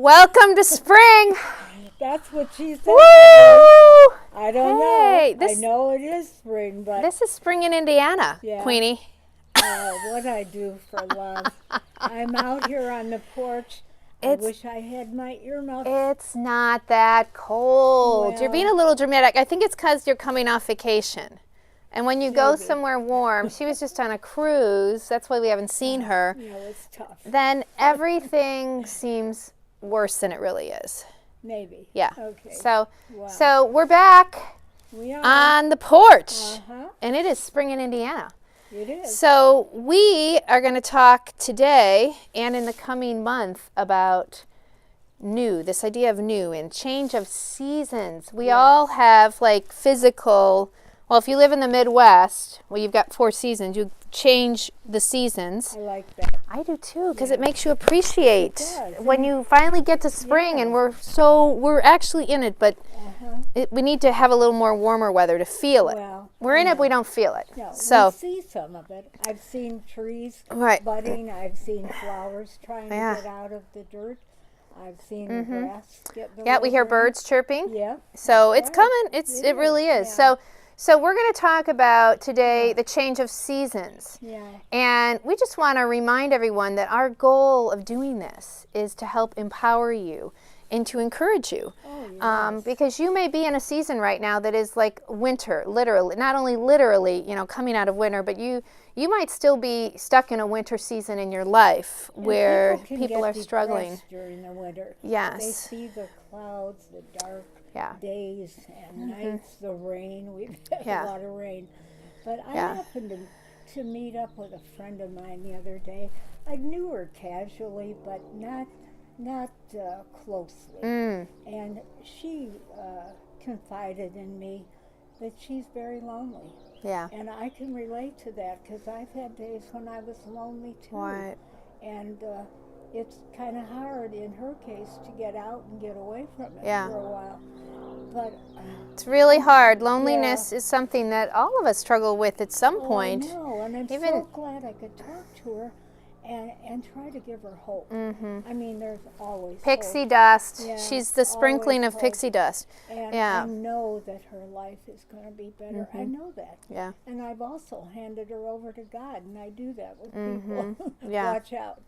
Welcome to spring. That's what she said. Woo! I don't Hey, know. I know it is spring, but This is spring in Indiana, Yeah. Queenie. what I do for love. I'm out here on the porch. I It's- wish I had my earmuffs. It's not that cold. You're Well- being a little dramatic. I think it's because you're coming off vacation. And when you go Maybe. somewhere warm, she was just on a cruise. That's why we haven't seen her. It's tough. Then everything seems worse than it really is. Maybe. Yeah. Okay. So, Wow. so we're back we are. on the porch, Uh-huh. and it is spring in Indiana. It is. So we are going to talk today and in the coming month about new, this idea of new and change of seasons. We all have like physical, well, if you live in the Midwest, well, you've got 4 seasons. You change the seasons. I like that. I do too, because it makes you appreciate It does. when you finally get to spring and we're actually in it, but we need to have a little more warmer weather to feel it. Well, We're in it, we don't feel it. No, So, we see some of it. I've seen trees Right. budding. I've seen flowers trying Yeah. to get out of the dirt. I've seen the grass get the yeah, we hear rain. birds chirping. Yeah. So it's right. coming. It It really is, is. yeah. So we're going to talk about today the change of seasons. Yeah. And we just want to remind everyone that our goal of doing this is to help empower you and to encourage you. Oh, yes. Because you may be in a season right now that is like winter, literally, not only literally, coming out of winter, but you might still be stuck in a winter season in your life And where can people get are struggling. depressed during the winter. Yes. They see the clouds, the dark Yeah. days and nights, the rain. We've had Yeah. a lot of rain. But I Yeah. happened to meet up with a friend of mine the other day. I knew her casually, but not closely. And she confided in me that she's very lonely. Yeah. And I can relate to that because I've had days when I was lonely too. Right. And it's kind of hard in her case to get out and get away from it Yeah. for a while. But It's really hard. Loneliness is something that all of us struggle with at some point. I know, and I'm so Even- glad I could talk to her and try to give her hope. I mean, there's always Pixie hope. dust. Yeah, She's the sprinkling always of hope. pixie dust. And Yeah. I know that her life is going to be better. I know that. Yeah. And I've also handed her over to God, and I do that with people. Yeah. Watch out.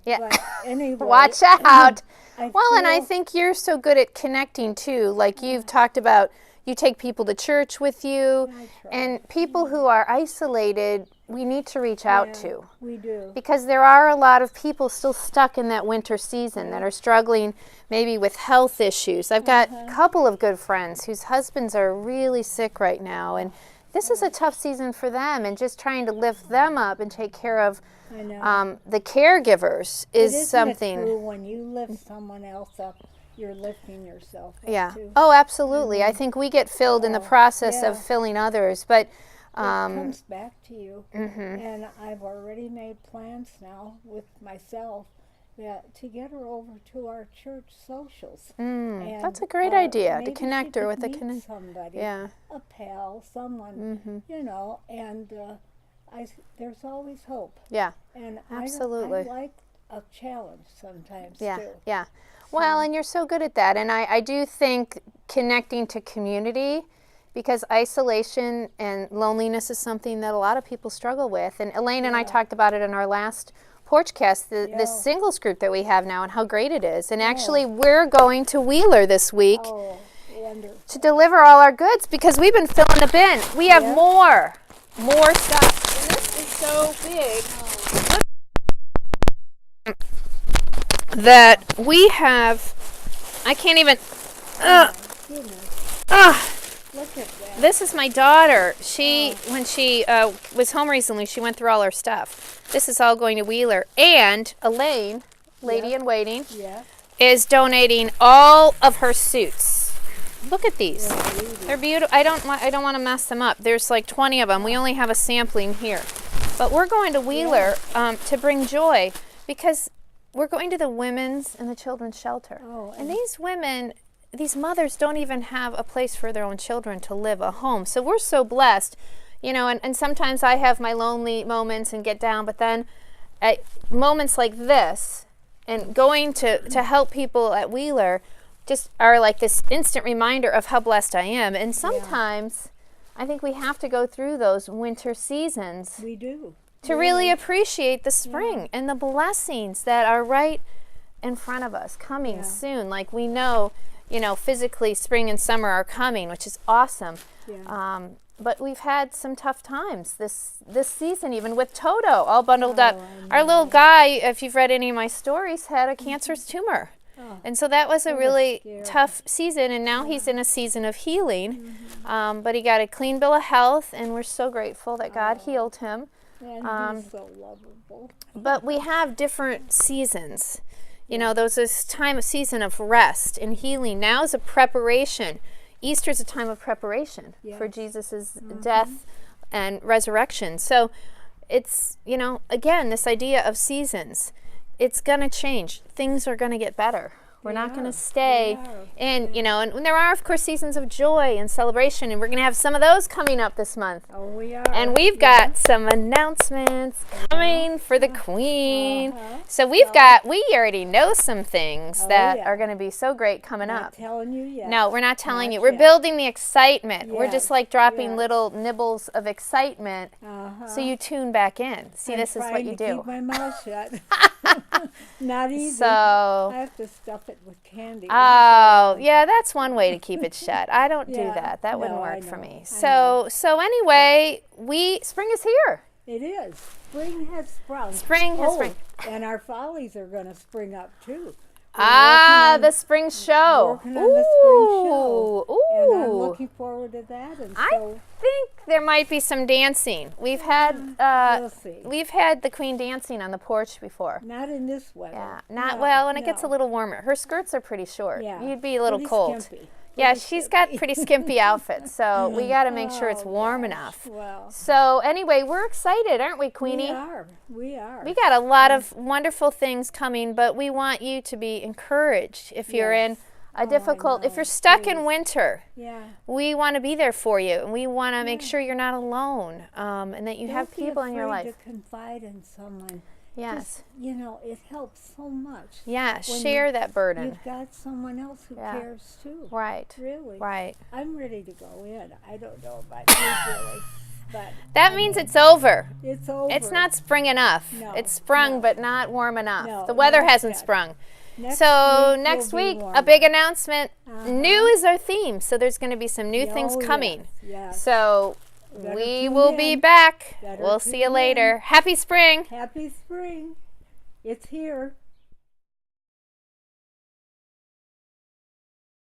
Yeah. But anyway, Watch out. I Well, and I feel- think you're so good at connecting too. Like you've talked about, you take people to church with you, I try. and people who are isolated, we need to reach out Yeah, to. we do. Because there are a lot of people still stuck in that winter season that are struggling maybe with health issues. I've got a couple of good friends whose husbands are really sick right now, and this is a tough season for them, and just trying to lift them up and take care of I know. the caregivers is Isn't something. it true when you lift someone else up, you're lifting yourself up Yeah. too? Oh, absolutely. I think we get filled in the process of yeah. filling others, but It comes back to you. And I've already made plans now with myself that to get her over to our church socials. And, that's a great idea, to maybe connect she her could with a meet connect. somebody, Yeah. a pal, someone, and there's always hope. Yeah. And Absolutely. I like a challenge sometimes Yeah. too. Yeah. Well, and you're so good at that. And I do think connecting to community, because isolation and loneliness is something that a lot of people struggle with. And Elaine and I talked about it in our last Porchcast, the singles group that we have now and how great it is. And actually, we're going to Wheeler this week Oh, wonderful. to deliver all our goods because we've been filling the bin. We have more stuff. And this is so big that we have, I can't even, Look at that. this is my daughter. She, when she was home recently, she went through all her stuff. This is all going to Wheeler. And Elaine, lady in waiting, Yeah. is donating all of her suits. Look at these. They're beautiful. I don't want to mess them up. There's like 20 of them. We only have a sampling here. But we're going to Wheeler to bring joy because we're going to the women's and the children's shelter. Oh, and these women, these mothers don't even have a place for their own children to live, a home. So we're so blessed, and sometimes I have my lonely moments and get down, but then at moments like this, and going to help people at Wheeler just are like this instant reminder of how blessed I am. And sometimes I think we have to go through those winter seasons. We do. To really appreciate the spring and the blessings that are right in front of us, coming soon. Like we know, physically spring and summer are coming, which is awesome. Yeah. But we've had some tough times this season, even with Toto all bundled up. Our little guy, if you've read any of my stories, had a cancerous tumor. And so that was a really tough season, and now he's in a season of healing. But he got a clean bill of health, and we're so grateful that God healed him. And he's so lovable. But we have different seasons. There's this season of rest and healing. Now is a preparation. Easter is a time of preparation for Jesus' death and resurrection. So it's, again, this idea of seasons. It's going to change. Things are going to get better. We're not going to stay in, and there are, of course, seasons of joy and celebration, and we're going to have some of those coming up this month. Oh, we are. And we've got some announcements coming for the Queen. So we already know some things that are going to be so great coming up. Not telling you yet. No, we're not telling Not you. We're yet. building the excitement. We're just Yes, like dropping yes. little nibbles of excitement so you tune back in. See, this is what you I'm trying to do. keep my mouth shut. Not easy. So, I have to stuff it with candy. oh, yeah, that's one way to keep it shut. I don't do Yeah. that. That wouldn't No, I work for know. me. I So anyway, spring is here. It is. Spring has sprung. Spring has sprung. And our follies are going to spring up too. The spring show. Working on the spring show. Ooh. And I'm looking forward to that. And I so think there might be some dancing. We've had we'll see. we've had the Queen dancing on the porch before. Not in this weather. Yeah, not No, well, and it gets a no. little warmer. Her skirts are pretty short. Yeah. You'd be a little Pretty cold. skimpy. Yeah, Pretty she's skimpy. got pretty skimpy outfits, so we got to make sure it's Oh, warm gosh. enough. Well, So anyway, we're excited, aren't we, Queenie? we are. We are. We got a lot of wonderful things coming, but we want you to be encouraged if you're in Yes. a Oh, I difficult, if know. you're stuck in Please. winter. Yeah. We want to be there for you, and we want to make sure you're not alone, and that you have Don't be people in your afraid life. to confide in someone. Yes. Just, it helps so much. Yeah, when share that burden. You've got someone else who Yeah. cares too. Right. Really. Right. I'm ready to go in. I don't know about you, really, but That means it's over. it's over. It's not spring enough. No, It's sprung, no. but not warm enough. No, The weather not hasn't yet. sprung. Next So week next will be week, a warmer. big announcement. Uh-huh. New is our theme, so there's going to be some new things Oh, coming. Yes. So Better we tune will be in. back. Better We'll see you tune later. in. Happy spring. Happy spring. It's here.